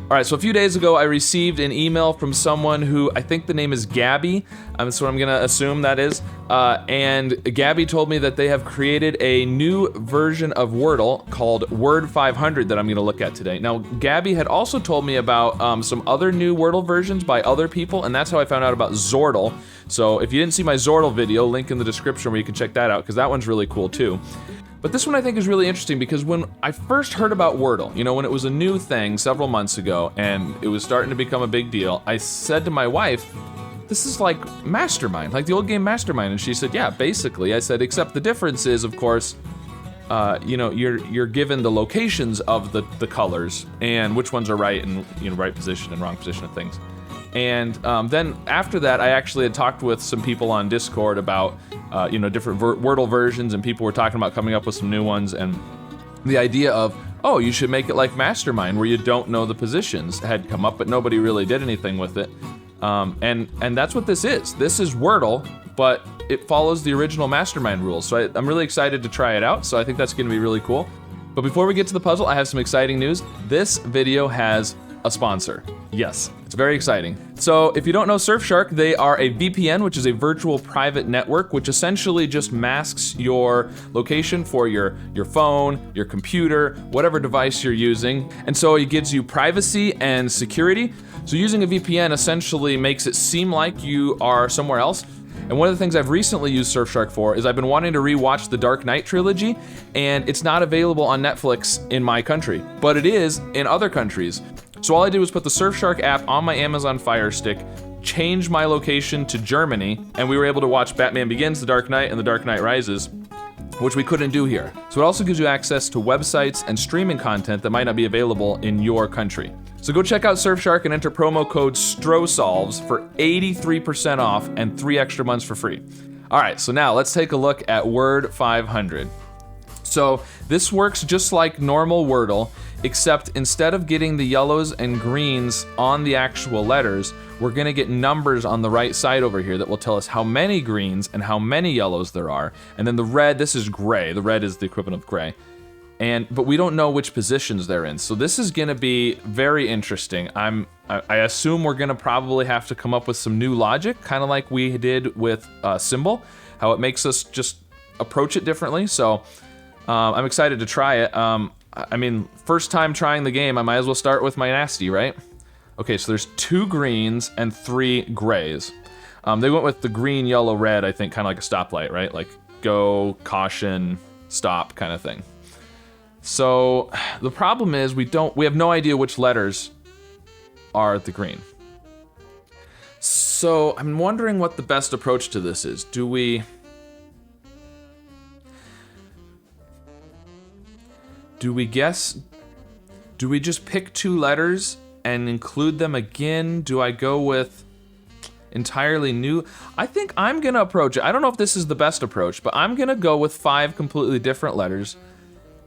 All right, so a few days ago, I received an email from someone who I think the name is Gabby. That's what I'm gonna assume that is. And Gabby told me that they have created a new version of Wordle called Word 500 that I'm gonna look at today. Now, Gabby had also told me about some other new Wordle versions by other people, and that's how I found out about Zordle. So if you didn't see my Zordle video, link in the description where you can check that out, because that one's really cool too. But this one I think is really interesting because when I first heard about Wordle, you know, when it was a new thing several months ago and it was starting to become a big deal, I said to my wife, this is like Mastermind, like the old game Mastermind. And she said, yeah, basically. I said, except the difference is, of course, you know, you're given the locations of the colors and which ones are right and, you know, right position and wrong position of things. And then after that, I actually had talked with some people on Discord about, you know, different Wordle versions, and people were talking about coming up with some new ones, and the idea of, oh, you should make it like Mastermind, where you don't know the positions, had come up, but nobody really did anything with it. And that's what this is. This is Wordle, but it follows the original Mastermind rules. So I'm really excited to try it out, so I think that's gonna be really cool. But before we get to the puzzle, I have some exciting news. This video has a sponsor. Yes, it's very exciting. So if you don't know Surfshark, they are a VPN, which is a virtual private network, which essentially just masks your location for your phone, your computer, whatever device you're using. And so it gives you privacy and security. So using a VPN essentially makes it seem like you are somewhere else. And one of the things I've recently used Surfshark for is I've been wanting to rewatch the Dark Knight trilogy, and it's not available on Netflix in my country, but it is in other countries. So all I did was put the Surfshark app on my Amazon Fire Stick, change my location to Germany, and we were able to watch Batman Begins, The Dark Knight, and The Dark Knight Rises, which we couldn't do here. So it also gives you access to websites and streaming content that might not be available in your country. So go check out Surfshark and enter promo code Stro-solves for 83% off and 3 extra months for free. All right, so now let's take a look at Word 500. So this works just like normal Wordle, except instead of getting the yellows and greens on the actual letters, we're gonna get numbers on the right side over here that will tell us how many greens and how many yellows there are. And then the red, this is gray. The red is the equivalent of gray. But we don't know which positions they're in. So this is gonna be very interesting. I assume we're gonna probably have to come up with some new logic, kind of like we did with symbol, how it makes us just approach it differently. So I'm excited to try it. I mean, first time trying the game, I might as well start with my nasty, right? Okay, so there's 2 greens and 3 grays. They went with the green, yellow, red, I think, kind of like a stoplight, right? Like go, caution, stop kind of thing. So the problem is we have no idea which letters are the green. So I'm wondering what the best approach to this is. Do we guess? Do we just pick 2 letters and include them again? Do I go with entirely new? I think I'm gonna approach it. I don't know if this is the best approach, but I'm gonna go with 5 completely different letters.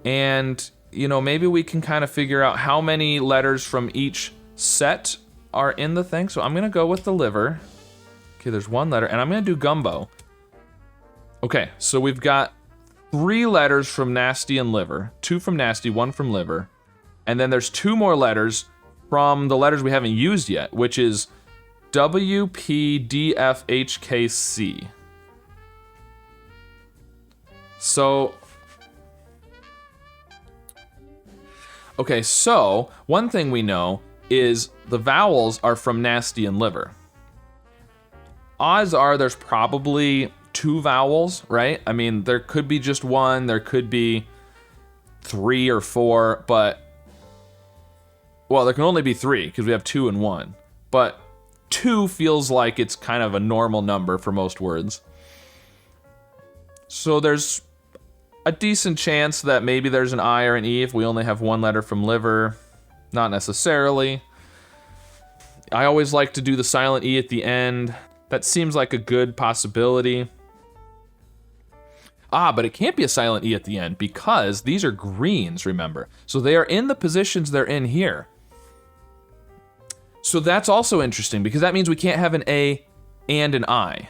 And, you know, maybe we can kind of figure out how many letters from each set are in the thing. So I'm gonna go with the liver. Okay, there's 1 letter, and I'm gonna do gumbo. Okay, so we've got 3 letters from nasty and liver, 2 from nasty, 1 from liver. And then there's 2 more letters from the letters we haven't used yet, which is W, P, D, F, H, K, C. So, okay, so one thing we know is the vowels are from nasty and liver. Odds are there's probably 2 vowels, right? I mean, there could be just 1, there could be 3 or 4, but, well, there can only be 3 because we have 2 and 1. But 2 feels like it's kind of a normal number for most words. So there's a decent chance that maybe there's an I or an E if we only have 1 letter from liver. Not necessarily. I always like to do the silent E at the end. That seems like a good possibility. But it can't be a silent E at the end because these are greens, remember. So they are in the positions they're in here. So that's also interesting because that means we can't have an A and an I.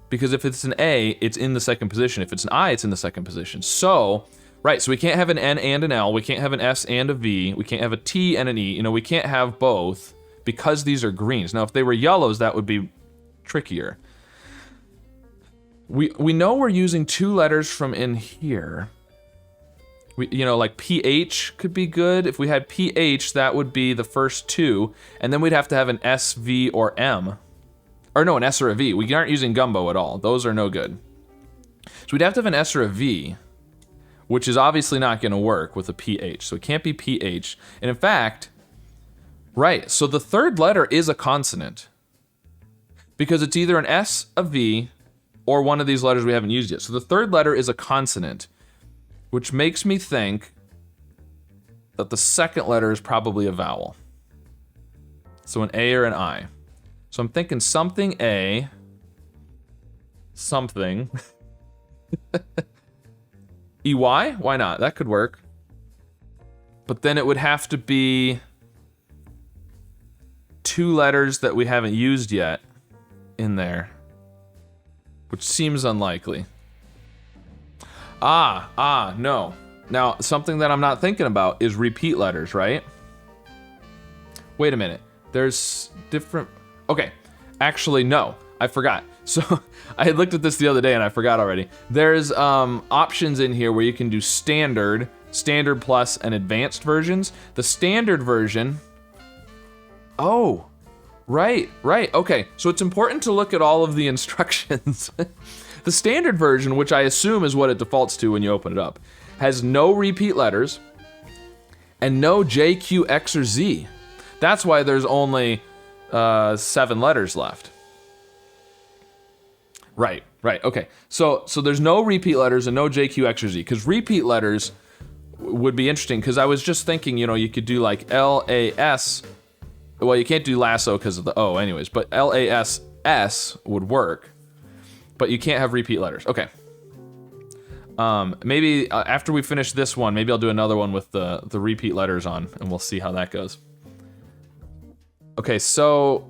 Because if it's an A, it's in the second position. If it's an I, it's in the second position. So Right, so we can't have an N and an L, we can't have an S and a V, we can't have a T and an E, you know, we can't have both because these are greens. Now, if they were yellows, that would be trickier. We know we're using 2 letters from in here. You know, like PH could be good. If we had PH, that would be the first 2, and then we'd have to have an S, V, or M. Or no, an S or a V. We aren't using gumbo at all. Those are no good. So we'd have to have an S or a V, which is obviously not going to work with a PH. So it can't be PH. And in fact, right, so the third letter is a consonant, because it's either an S, a V, or one of these letters we haven't used yet. So the third letter is a consonant, which makes me think that the second letter is probably a vowel. So an A or an I. So I'm thinking something A, something. EY? Why not? That could work. But then it would have to be 2 letters that we haven't used yet in there, which seems unlikely. No. Now, something that I'm not thinking about is repeat letters, right? Wait a minute. There's different... Okay. Actually, no. I forgot. So, I had looked at this the other day and I forgot already. There's options in here where you can do standard, standard plus, and advanced versions. The standard version... Oh. Right. Okay. So, it's important to look at all of the instructions. The standard version, which I assume is what it defaults to when you open it up, has no repeat letters and no J, Q, X, or Z. That's why there's only 7 letters left. Right, okay. So there's no repeat letters and no J, Q, X, or Z, because repeat letters would be interesting, because I was just thinking, you know, you could do like L-A-S. Well, you can't do lasso because of the O anyways, but L-A-S-S would work. But you can't have repeat letters. Okay. Maybe after we finish this one, maybe I'll do another one with the repeat letters on, and we'll see how that goes. Okay, so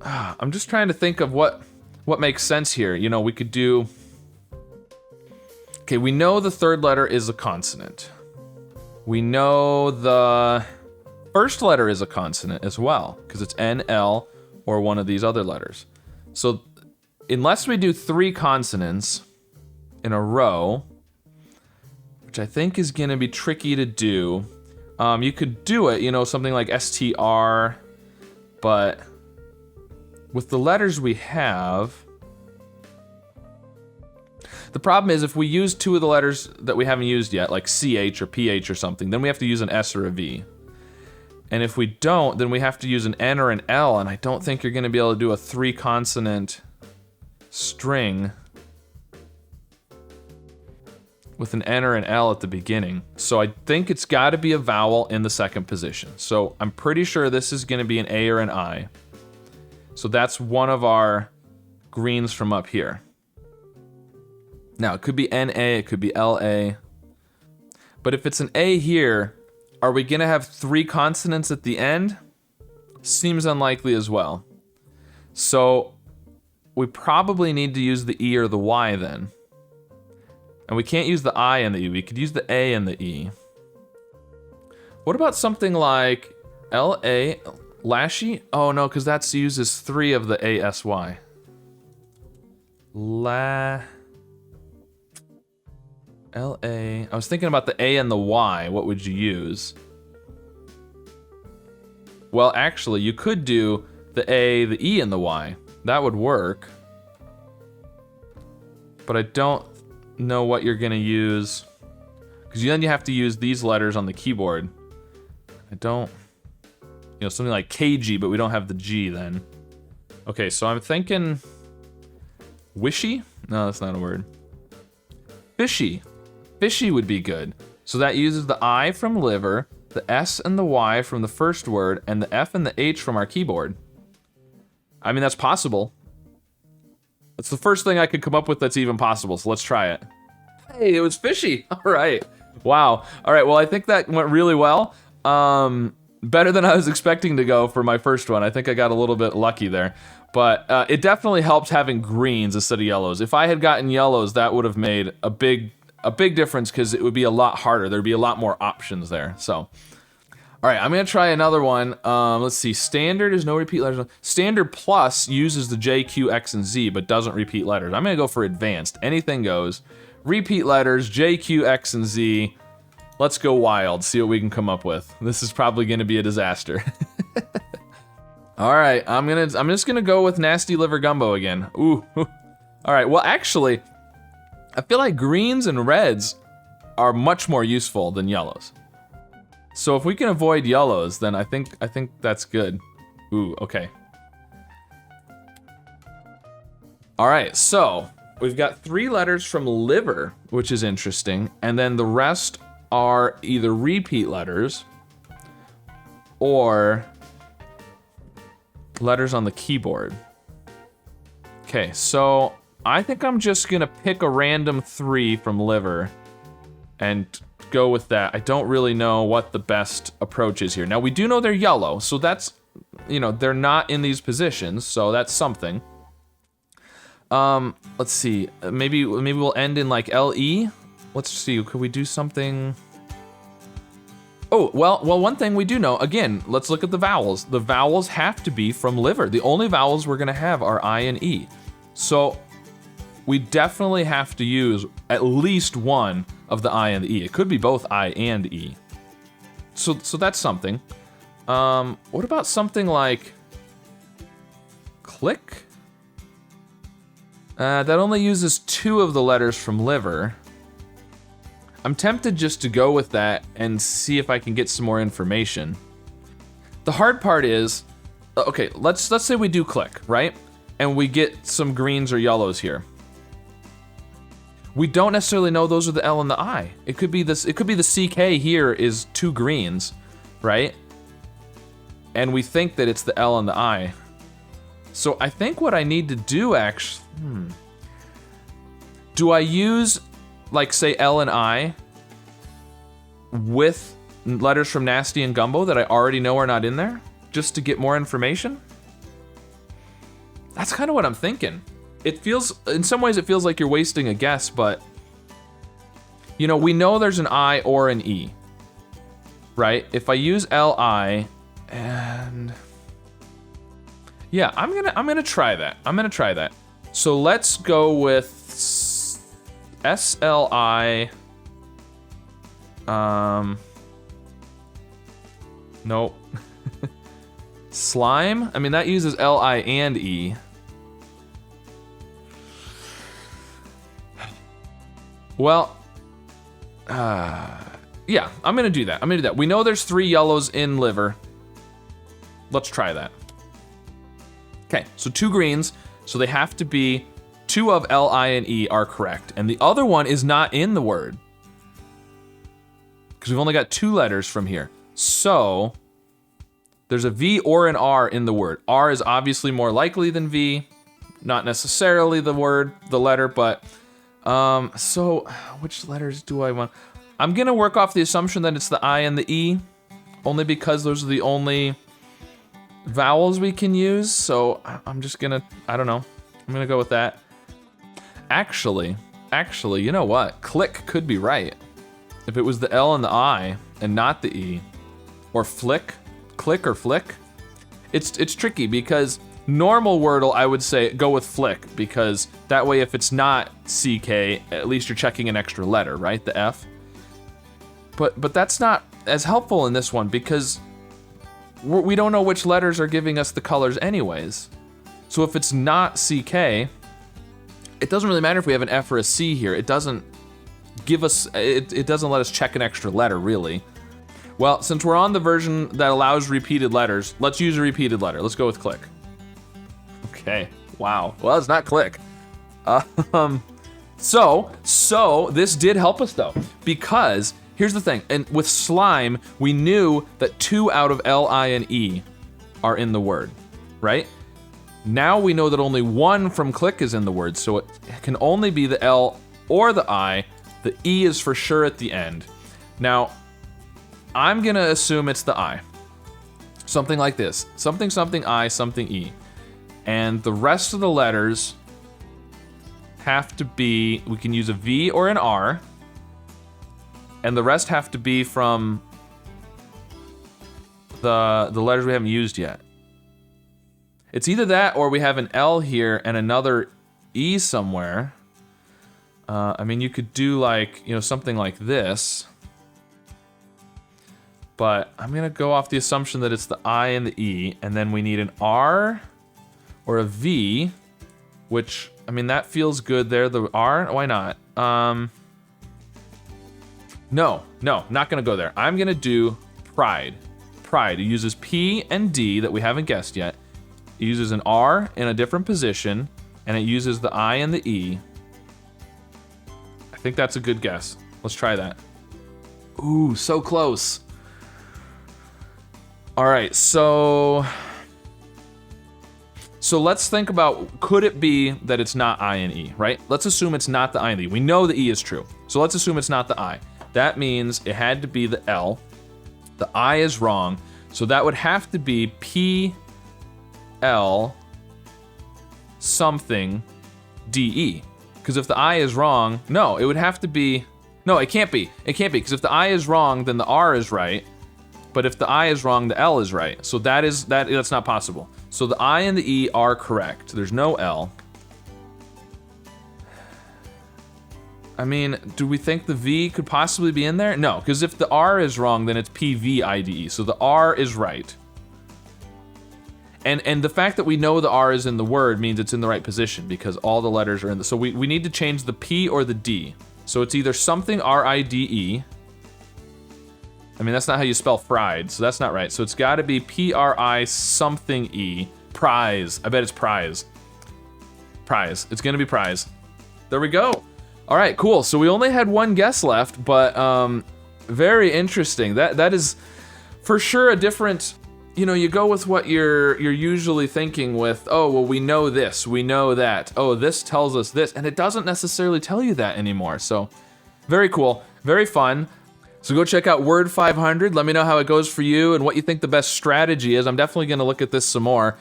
I'm just trying to think of what makes sense here. You know, we could do... Okay, we know the third letter is a consonant. We know the first letter is a consonant as well, because it's N, L, or one of these other letters. So... unless we do 3 consonants in a row, which I think is going to be tricky to do, you could do it, you know, something like STR, but with the letters we have, the problem is if we use 2 of the letters that we haven't used yet, like CH or PH or something, then we have to use an S or a V. And if we don't, then we have to use an N or an L, and I don't think you're going to be able to do a 3 consonant string with an N or an L at the beginning. So I think it's got to be a vowel in the second position. So I'm pretty sure this is going to be an A or an I. So that's one of our greens from up here. Now, it could be NA, it could be LA. But if it's an A here, are we going to have 3 consonants at the end? Seems unlikely as well. So we probably need to use the E or the Y then. And we can't use the I and the E. We could use the A and the E. What about something like L-A, Lashy? Oh no, because that uses 3 of the A-S-Y. L-A. I was thinking about the A and the Y. What would you use? Well, actually, you could do the A, the E, and the Y. That would work. But I don't know what you're going to use. Because then you have to use these letters on the keyboard. I don't... You know, something like KG, but we don't have the G then. Okay, so I'm thinking... Wishy? No, that's not a word. Fishy. Fishy would be good. So that uses the I from liver, the S and the Y from the first word, and the F and the H from our keyboard. I mean, that's possible. That's the first thing I could come up with that's even possible, so let's try it. Hey, it was fishy. All right. Wow. All right, well, I think that went really well. Better than I was expecting to go for my first one. I think I got a little bit lucky there. But it definitely helped having greens instead of yellows. If I had gotten yellows, that would have made a big a big difference because it would be a lot harder. There'd be a lot more options there. So, all right, I'm gonna try another one. Let's see. Standard is no repeat letters. Standard plus uses the J, Q, X, and Z, but doesn't repeat letters. I'm gonna go for advanced. Anything goes. Repeat letters, J, Q, X, and Z. Let's go wild. See what we can come up with. This is probably gonna be a disaster. All right, I'm just gonna go with nasty liver gumbo again. Ooh. All right. Well, actually, I feel like greens and reds are much more useful than yellows. So if we can avoid yellows, then I think that's good. Ooh, okay. All right, so we've got 3 letters from liver, which is interesting, and then the rest are either repeat letters or letters on the keyboard. Okay, so I think I'm just gonna pick a random 3 from liver and go with that. I don't really know what the best approach is here. Now we do know they're yellow, so that's, you know, they're not in these positions, so that's something. Let's see, maybe we'll end in like LE. Let's see, could we do something? Oh, well, one thing we do know, again, let's look at the vowels. The vowels have to be from liver. The only vowels we're gonna have are I and E. So we definitely have to use at least one of the I and the E. It could be both I and E. So that's something. What about something like click? That only uses 2 of the letters from liver. I'm tempted just to go with that and see if I can get some more information. The hard part is, okay, let's say we do click, right? And we get some greens or yellows here. We don't necessarily know those are the L and the I. It could be this. It could be the CK here is 2 greens, right? And we think that it's the L and the I. So I think what I need to do actually, do I use like say L and I with letters from nasty and gumbo that I already know are not in there, just to get more information? That's kind of what I'm thinking. It feels, in some ways it feels like you're wasting a guess, but you know, we know there's an I or an E, right? If I use LI and yeah, I'm gonna try that. I'm gonna try that. So let's go with SLI. Nope. Slime? I mean, that uses LI and E. Well, yeah, I'm gonna do that. We know there's 3 yellows in liver. Let's try that. Okay, so 2 greens, so they have to be 2 of L, I, and E are correct. And the other one is not in the word, because we've only got 2 letters from here. So there's a V or an R in the word. R is obviously more likely than V, not necessarily the letter, but so which letters do I want? I'm gonna work off the assumption that it's the I and the E, only because those are the only vowels we can use. So I'm just gonna, I don't know, I'm gonna go with that. Actually, you know what? Click could be right. If it was the L and the I and not the E, or flick, click or flick. It's tricky because normal Wordle, I would say go with flick, because that way if it's not CK, at least you're checking an extra letter, right? The F. But that's not as helpful in this one because we don't know which letters are giving us the colors anyways. So if it's not CK, it doesn't really matter if we have an F or a C here. It doesn't give us, it doesn't let us check an extra letter really. Well, since we're on the version that allows repeated letters, let's use a repeated letter. Let's go with click. Okay, wow. Well, it's not click. So this did help us though, because here's the thing, and with slime, we knew that 2 out of L, I, and E are in the word, right? Now we know that only 1 from click is in the word, so it can only be the L or the I. The E is for sure at the end. Now, I'm gonna assume it's the I. Something like this, something, something I, something E. And the rest of the letters have to be, we can use a V or an R. and the rest have to be from the letters we haven't used yet. It's either that or we have an L here and another E somewhere. I mean, you could do like, you know, something like this. But I'm gonna go off the assumption that it's the I and the E, and then we need an R or a V, which, I mean, that feels good there. The R, why not? No, not gonna go there. I'm gonna do pride. Pride, it uses P and D that we haven't guessed yet. It uses an R in a different position, and it uses the I and the E. I think that's a good guess. Let's try that. Ooh, so close. All right, so let's think about, could it be that it's not I and E, right? Let's assume it's not the I and the E. We know the E is true, so let's assume it's not the I. That means it had to be the L. The I is wrong, so that would have to be P, L, something, D, E. Because if the I is wrong, no, it would have to be, no, it can't be. It can't be, because if the I is wrong, then the R is right. But if the I is wrong, the L is right. So that's not possible. So the I and the E are correct. There's no L. I mean, do we think the V could possibly be in there? No, because if the R is wrong, then it's PVIDE. So the R is right. And the fact that we know the R is in the word means it's in the right position because all the letters are in the, so we need to change the P or the D. So it's either something R-I-D-E. I mean, that's not how you spell fried, so that's not right. So it's gotta be P-R-I something E. Prize, I bet it's prize. Prize, it's gonna be prize. There we go. All right, cool, so we only had one guess left, but very interesting. That is for sure a different, you know, you go with what you're usually thinking with, oh, well, we know this, we know that. Oh, this tells us this, and it doesn't necessarily tell you that anymore. So very cool, very fun. So go check out Word 500. Let me know how it goes for you and what you think the best strategy is. I'm definitely gonna look at this some more.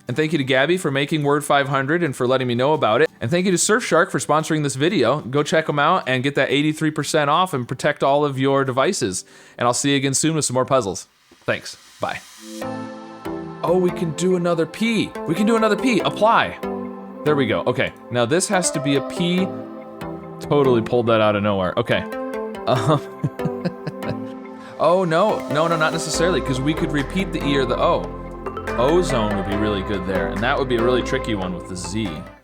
And thank you to Gabby for making Word 500 and for letting me know about it. And thank you to Surfshark for sponsoring this video. Go check them out and get that 83% off and protect all of your devices. And I'll see you again soon with some more puzzles. Thanks, bye. Oh, we can do another P. We can do another P, apply. There we go, okay. Now this has to be a P. Totally pulled that out of nowhere, okay. Oh, no, not necessarily, because we could repeat the E or the O. Ozone would be really good there, and that would be a really tricky one with the Z.